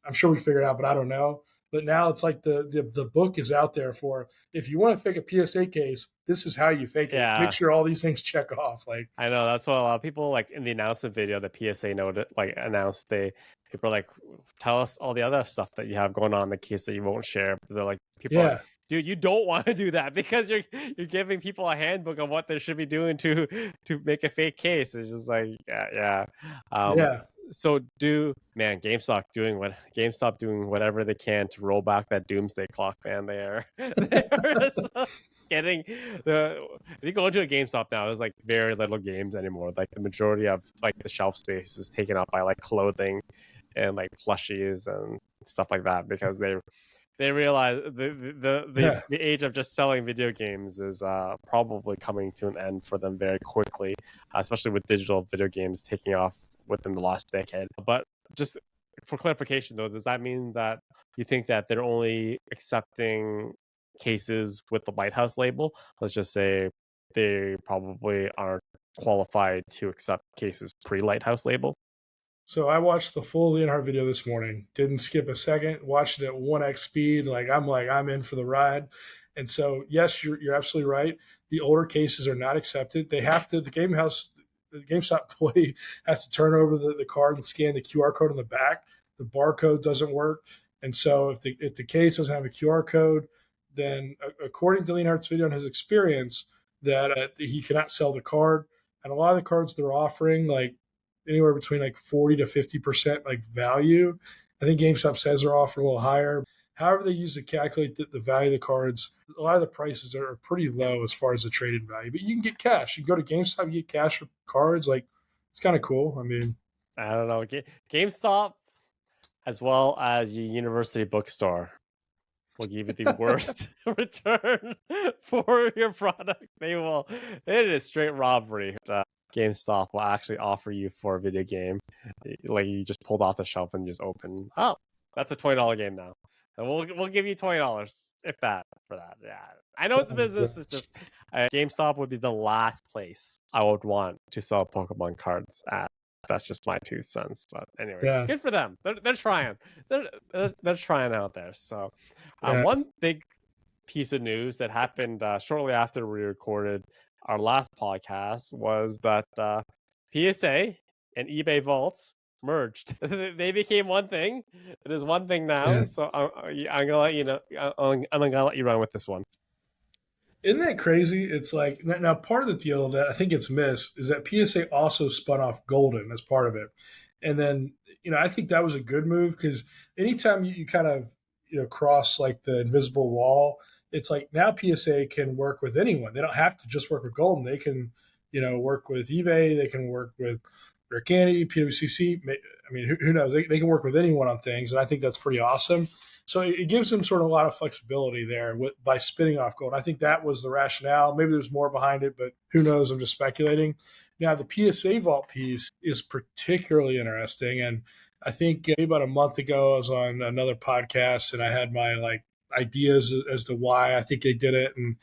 I'm sure we figured it out, but I don't know. But now it's like the book is out there for if you want to fake a PSA case, this is how you fake it. Make Yeah, sure all these things check off. Like, I know that's what a lot of people like in the announcement video. The PSA noted like announced people are like, tell us all the other stuff that you have going on in the case that you won't share. They're like, people are like, yeah, dude, you don't want to do that because you're giving people a handbook of what they should be doing to make a fake case. It's just like yeah. yeah, So GameStop doing whatever they can to roll back that doomsday clock, man. They are getting if you go into a GameStop now, there's like very little games anymore. Like the majority of like the shelf space is taken up by like clothing and like plushies and stuff like that because they realize Yeah. the age of just selling video games is probably coming to an end for them very quickly, especially with digital video games taking off within the last decade. But just for clarification, though, does that mean that you think that they're only accepting cases with the Lighthouse label? Let's just say they probably aren't qualified to accept cases pre-Lighthouse label. So I watched the full Leonhardt video this morning. Didn't skip a second. Watched it at 1x speed. I'm in for the ride. And so yes, you're absolutely right. The older cases are not accepted. They have to. The GameStop employee has to turn over the card and scan the QR code on the back. The barcode doesn't work. And so if the case doesn't have a QR code, then according to Leonhardt's video and his experience, that he cannot sell the card. And a lot of the cards they're offering, like anywhere between like 40 to 50% like value. I think GameStop says they're offering a little higher. However, they use to calculate the value of the cards, a lot of the prices are pretty low as far as the trade-in value. But you can get cash. You can go to GameStop, you get cash for cards. Like, it's kind of cool. I mean, I don't know. GameStop, as well as your university bookstore, will give you the worst return for your product. It is straight robbery. GameStop will actually offer you for a video game, like you just pulled off the shelf and just open. Oh, that's a $20 game now. And we'll give you $20 if that for that. Yeah, I know it's a business. It's just GameStop would be the last place I would want to sell Pokemon cards at. That's just my 2 cents. But anyways, yeah. good for them. They're trying. They're trying out there. So, Yeah. one big piece of news that happened shortly after we recorded our last podcast was that PSA and eBay Vaults merged. They became one thing. It is one thing now. Yeah. So I'm gonna let you know. I'm gonna let you run with this one. Isn't that crazy? It's like now part of the deal that I think it's missed is that PSA also spun off Golden as part of it, and then I think that was a good move because anytime you kind of cross like the invisible wall, it's like now PSA can work with anyone. They don't have to just work with Golden. They can work with eBay. They can work with Rare Candy, PWCC. I mean, who knows? They can work with anyone on things, and I think that's pretty awesome. So it gives them sort of a lot of flexibility there by spinning off Gold. I think that was the rationale. Maybe there's more behind it, but who knows? I'm just speculating. Now, the PSA Vault piece is particularly interesting. And I think maybe about a month ago, I was on another podcast and I had my ideas as to why I think they did it. And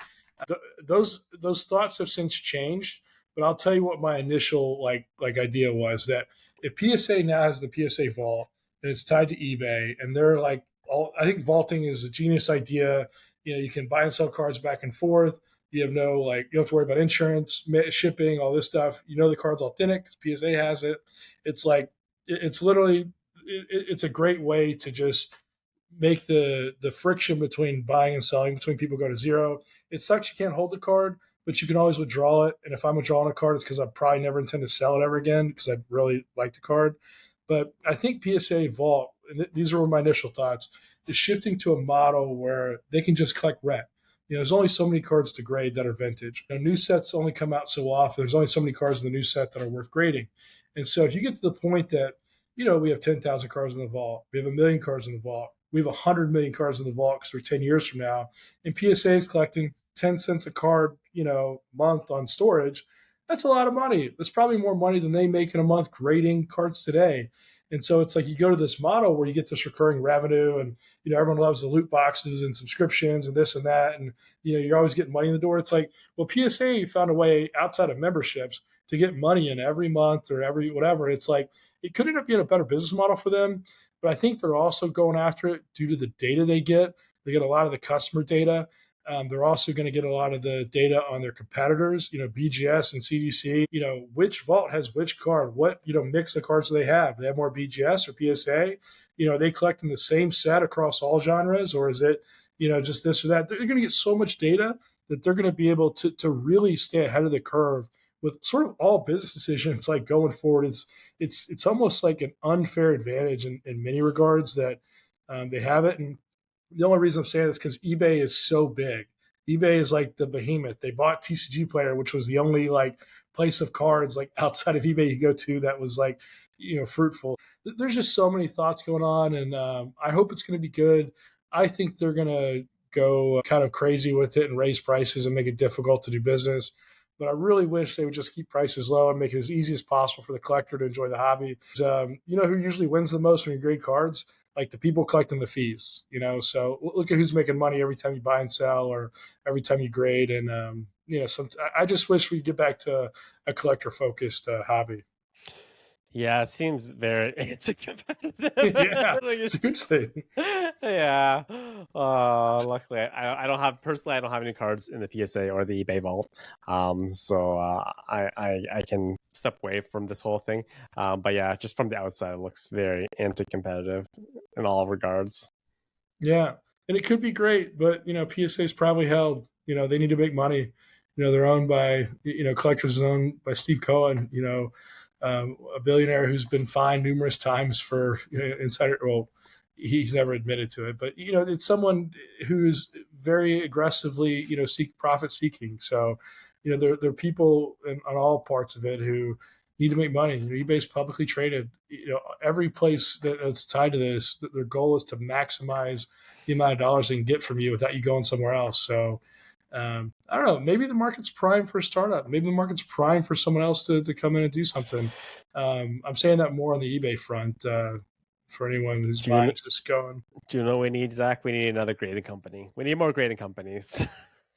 those thoughts have since changed. But I'll tell you what my initial idea was, that if PSA now has the PSA Vault and it's tied to eBay, and they're I think vaulting is a genius idea. You can buy and sell cards back and forth. You have you don't have to worry about insurance, shipping, all this stuff. The card's authentic because PSA has it. It's it's literally, it's a great way to just make the friction between buying and selling between people go to zero. It sucks you can't hold the card, but you can always withdraw it. And if I'm withdrawing a card, it's because I probably never intend to sell it ever again because I really like the card. But I think PSA Vault, and these were my initial thoughts, is shifting to a model where they can just collect rent. There's only so many cards to grade that are vintage. New sets only come out so often. There's only so many cards in the new set that are worth grading. And so if you get to the point that, we have 10,000 cards in the vault, we have 1 million cards in the vault, we have 100 million cards in the vault because we're 10 years from now, and PSA is collecting 10 cents a card, month on storage, that's a lot of money. That's probably more money than they make in a month grading cards today. And so it's like you go to this model where you get this recurring revenue, and everyone loves the loot boxes and subscriptions and this and that, and you're always getting money in the door. It's like, well, PSA found a way outside of memberships to get money in every month or every whatever. It's like it could end up being a better business model for them, but I think they're also going after it due to the data they get. They get a lot of the customer data. They're also going to get a lot of the data on their competitors, BGS and CDC, which vault has which card, what, mix of cards do they have? Do they have more BGS or PSA? Are they collecting the same set across all genres, or is it, just this or that? They're going to get so much data that they're going to be able to really stay ahead of the curve with sort of all business decisions like going forward. It's almost like an unfair advantage in many regards that they have it. And the only reason I'm saying this is because eBay is so big eBay is like the behemoth. They bought TCG Player, which was the only like place of cards like outside of eBay you go to that was like fruitful. There's just so many thoughts going on, and I hope it's going to be good. I think they're going to go kind of crazy with it and raise prices and make it difficult to do business. But I really wish they would just keep prices low and make it as easy as possible for the collector to enjoy the hobby. You know who usually wins the most when you grade cards? Like the people collecting the fees, So look at who's making money every time you buy and sell, or every time you grade. And I just wish we'd get back to a collector focused hobby. Yeah, it seems very anti-competitive. Yeah, Like, seriously. yeah. Luckily, I don't have any cards in the PSA or the eBay vault. So I can step away from this whole thing. But yeah, just from the outside, it looks very anti-competitive in all regards. Yeah, and it could be great, but PSA is probably held. They need to make money. They're owned by collectors owned by Steve Cohen. A billionaire who's been fined numerous times for insider. Well, he's never admitted to it, but it's someone who's very aggressively seek profit seeking. So there are people on all parts of it who need to make money. eBay's publicly traded. Every place that's tied to this, their goal is to maximize the amount of dollars they can get from you without you going somewhere else. So I don't know. Maybe the market's prime for a startup. Maybe the market's prime for someone else to come in and do something. I'm saying that more on the eBay front for anyone whose mind's just going. Do you know what we need, Zach? We need another grading company. We need more grading companies.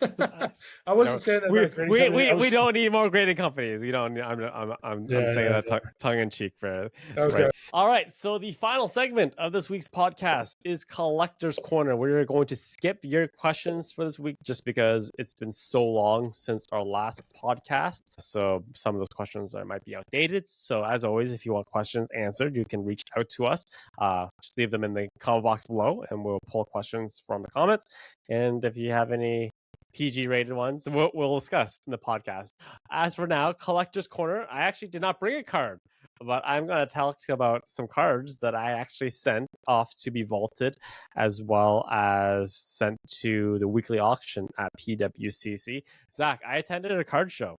I wasn't saying that. We don't need more grading companies. We don't. I'm saying that tongue in cheek. For okay. Right. All right. So the final segment of this week's podcast is Collector's Corner. We're going to skip your questions for this week just because it's been so long since our last podcast. So some of those questions might be outdated. So as always, if you want questions answered, you can reach out to us. Just leave them in the comment box below, and we'll pull questions from the comments. And if you have any PG rated ones, we'll discuss in the podcast. As for now, Collector's Corner, I actually did not bring a card, but I'm going to talk about some cards that I actually sent off to be vaulted, as well as sent to the weekly auction at PWCC. Zach, I attended a card show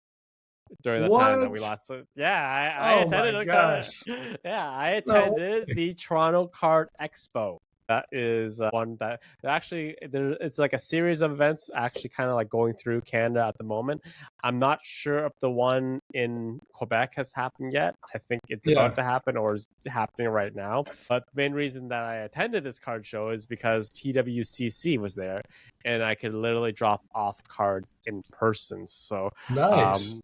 during the time that we lost. So, yeah, I attended a card. Yeah, I attended the Toronto Card Expo. That is one that actually it's like a series of events actually kind of like going through Canada at the moment. I'm not sure if the one in Quebec has happened yet. I think it's about to happen or is happening right now. But the main reason that I attended this card show is because PWCC was there and I could literally drop off cards in person. So nice.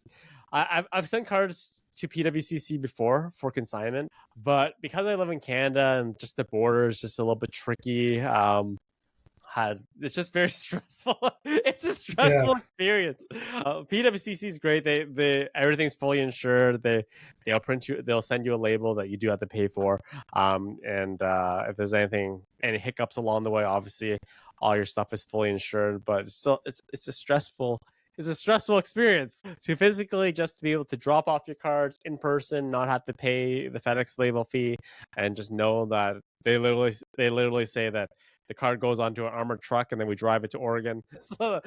I've sent cards to PWCC before for consignment, but because I live in Canada and just the border is just a little bit tricky, it's just very stressful. It's a stressful experience. PWCC is great. They everything's fully insured. They'll send you a label that you do have to pay for. And if there's any hiccups along the way, obviously all your stuff is fully insured. But still, it's a stressful experience to physically just be able to drop off your cards in person, not have to pay the FedEx label fee, and just know that they literally say that the card goes onto an armored truck and then we drive it to Oregon. So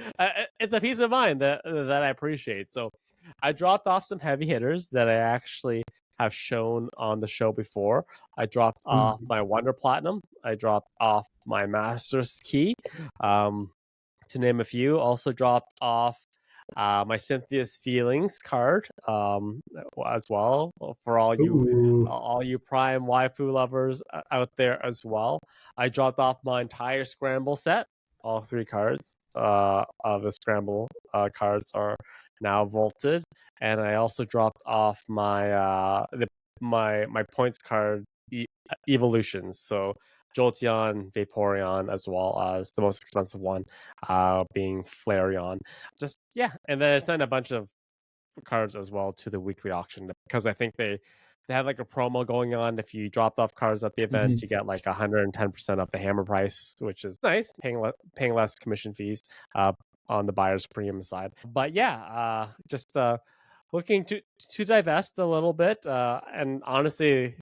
it's a peace of mind that I appreciate. So I dropped off some heavy hitters that I actually have shown on the show before. I dropped off my Wonder Platinum. I dropped off my Master's Key, to name a few. Also dropped off my Cynthia's Feelings card as well for all you prime waifu lovers out there as well. I dropped off my entire Scramble set. All 3 cards of the Scramble cards are now vaulted, and I also dropped off my my points card evolutions. So Jolteon, Vaporeon, as well as the most expensive one being Flareon. And then I sent a bunch of cards as well to the weekly auction because I think they had like a promo going on. If you dropped off cards at the event, you get like 110% off the hammer price, which is nice, paying less commission fees on the buyer's premium side. But yeah, just looking to divest a little bit, and honestly,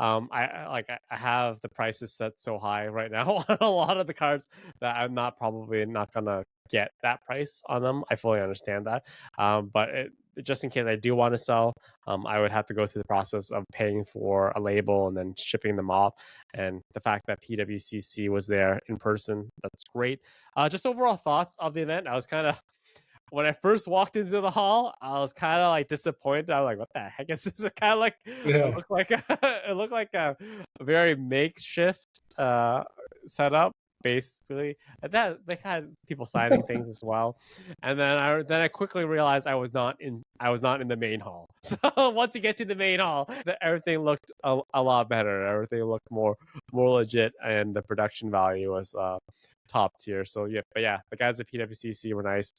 I have the prices set so high right now on a lot of the cards that I'm probably not gonna get that price on them. I fully understand that. But just in case I do want to sell, I would have to go through the process of paying for a label and then shipping them off. And the fact that PWCC was there in person, that's great. Just overall thoughts of the event. I was kind of when I first walked into the hall, I was kind of like disappointed. I was like, "What the heck is this?" It kind of like Yeah. looked like it looked like a very makeshift setup, basically. And that they had people signing things as well. And then I quickly realized I was not in the main hall. So once you get to the main hall, everything looked a lot better. Everything looked more legit, and the production value was top tier. So yeah, but yeah, the guys at PWCC were nice.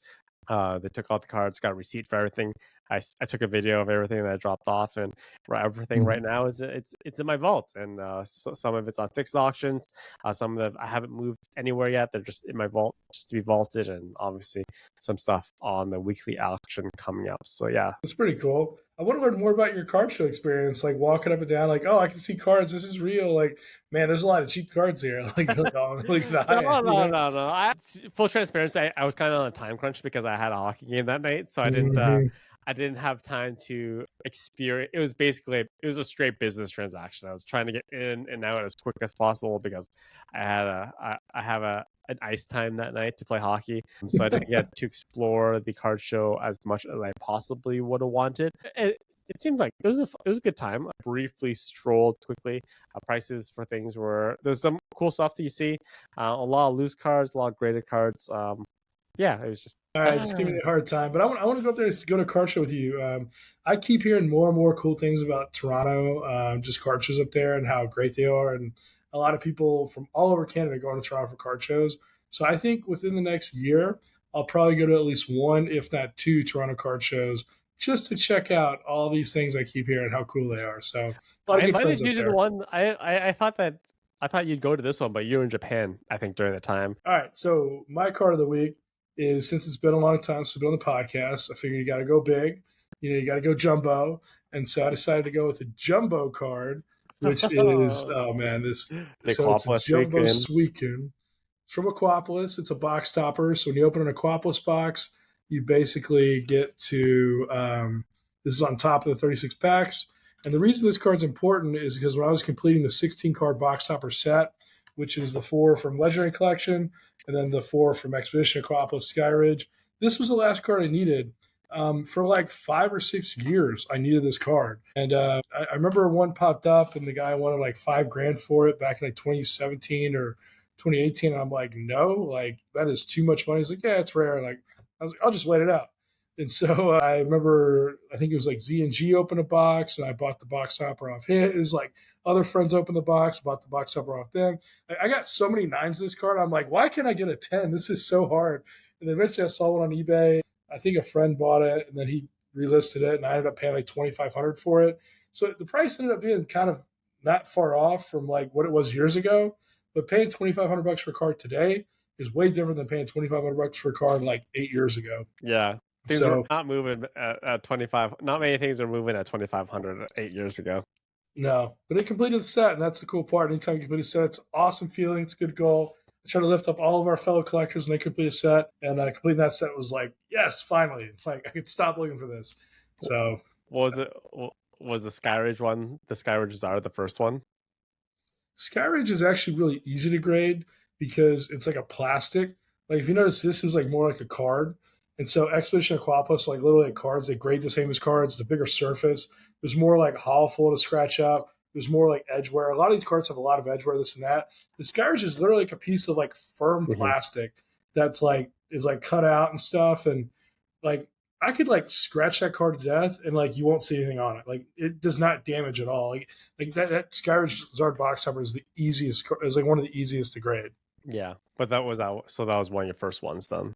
They took all the cards, got a receipt for everything. I took a video of everything that I dropped off, and everything right now is it's in my vault, and some of it's on fixed auctions. Some of them I haven't moved anywhere yet; they're just in my vault, just to be vaulted, and obviously some stuff on the weekly auction coming up. So yeah, It's pretty cool. I want to learn more about your card show experience, like walking up and down, like, oh, I can see cards. This is real. Like, man, there's a lot of cheap cards here. Like oh, look at the high no, end, you no, know? no, no. Full transparency, I was kind of on a time crunch because I had a hockey game that night, so Hmm. I didn't have time to experience. It was a straight business transaction. I was trying to get in and out as quick as possible because I have an ice time that night to play hockey, so I didn't get to explore the card show as much as I possibly would have wanted. It seemed like it was a good time. I briefly strolled quickly. Prices for things there's some cool stuff that you see. A lot of loose cards, a lot of graded cards. Yeah, it was just All right, just give me a hard time. But I want to go up there to go to card show with you. I keep hearing more and more cool things about Toronto, just card shows up there and how great they are. And a lot of people from all over Canada going to Toronto for card shows. So I think within the next year, I'll probably go to at least one, if not two, Toronto card shows just to check out all these things I keep hearing how cool they are. So a lot I of good friends invited up you to the there. one. I thought you'd go to this one, but you were in Japan. I think during the time. All right. So my card of the week is, since it's been a long time since I've been on the podcast, I figured you got to go big. You got to go jumbo. And so I decided to go with a jumbo card, which is, oh man, The so it's a Aquapolis jumbo weekend. Suicune. It's from Aquapolis. It's a box topper. So when you open an Aquapolis box, you basically get to, this is on top of the 36 packs. And the reason this card's important is because when I was completing the 16 card box topper set, which is the 4 from Legendary Collection and then the 4 from Expedition Aquapolis Skyridge, this was the last card I needed. For like 5 or 6 years, I needed this card. And I remember one popped up and the guy wanted like $5,000 for it back in like 2017 or 2018. And I'm like, no, like that is too much money. He's like, yeah, it's rare. Like, I was like, I'll just wait it out. And so I remember, I think it was like Z and G opened a box, and I bought the box topper off him. It was like other friends opened the box, bought the box topper off them. I got so many nines this card. I'm like, why can't I get a 10? This is so hard. And then eventually I saw one on eBay. I think a friend bought it, and then he relisted it, and I ended up paying like 2,500 for it. So the price ended up being kind of not far off from like what it was years ago. But paying 2,500 bucks for a card today is way different than paying 2,500 bucks for a card like 8 years ago. Yeah, things were So not moving at 25. Not many things were moving at 2,500 8 years ago. no, but it completed the set, and that's the cool part. Anytime you complete a set, it's an awesome feeling. It's a good goal. I try to lift up all of our fellow collectors when they complete a set, and completing that set was like, yes, finally! Like I could stop looking for this. So What was it? Was the Skyridge one? The Skyridge Zard the first one? Skyridge is actually really easy to grade because it's like a plastic. Like if you notice, this is like more like a card. And so Expedition Aquapolis, like literally like cards, they grade the same as cards. The bigger surface. There's more like hollow full to scratch up. There's more like edge wear. A lot of these cards have a lot of edge wear, this and that. The Skyridge is literally like a piece of like firm Mhm. plastic that's like is like cut out and stuff. And like I could like scratch that card to death and like you won't see anything on it. Like it does not damage at all. Like that Skyridge Zard box topper is the easiest. Is like one of the easiest to grade. Yeah, but that was out. So that was one of your first ones, then,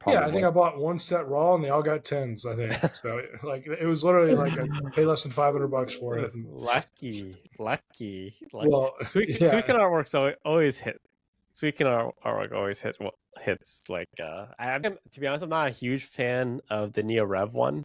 Yeah, I think probably. I bought one set raw and they all got tens. I think so. Like it was literally like I paid less than 500 bucks for it. And, Lucky. Like well, Suicune yeah, artworks always hit. Suicune artwork always hits like. To be honest, I'm not a huge fan of the Neo Rev one,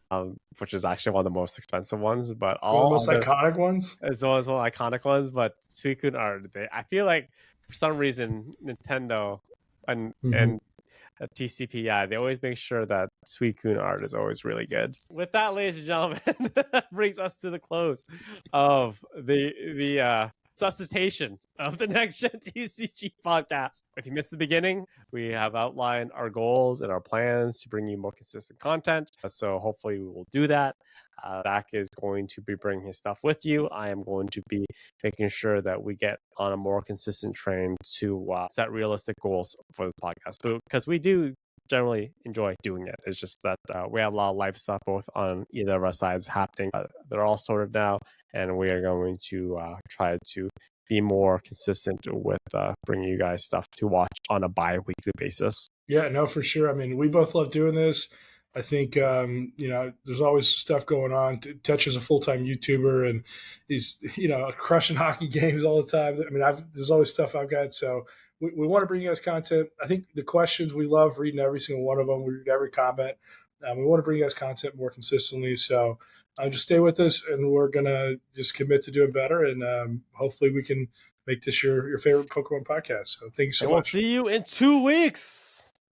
which is actually one of the most expensive ones. But one of the all most other iconic ones. as well as one of the iconic ones. But Suicune are I feel like for some reason Nintendo and Mm-hmm. at TCP, yeah, they always make sure that Suicune art is always really good. With that, ladies and gentlemen, that brings us to the close of the suscitation of the Next Gen TCG podcast. If you missed the beginning, we have outlined our goals and our plans to bring you more consistent content. So hopefully we will do that. Zach is going to be bringing his stuff with you. I am going to be making sure that we get on a more consistent train to set realistic goals for this podcast. Because we do generally enjoy doing it. It's just that we have a lot of life stuff both on either of our sides happening. They're all sorted now, and we are going to try to be more consistent with bringing you guys stuff to watch on a bi-weekly basis. Yeah, no, for sure. I mean, we both love doing this. I think there's always stuff going on. Tetch is a full-time YouTuber, and he's crushing hockey games all the time. I mean, there's always stuff I've got. So we want to bring you guys content. I think the questions, we love reading every single one of them. We read every comment. We want to bring you guys content more consistently. So just stay with us, and we're gonna just commit to doing better. And hopefully, we can make this your favorite Pokemon podcast. So thank you so much. We'll see you in 2 weeks.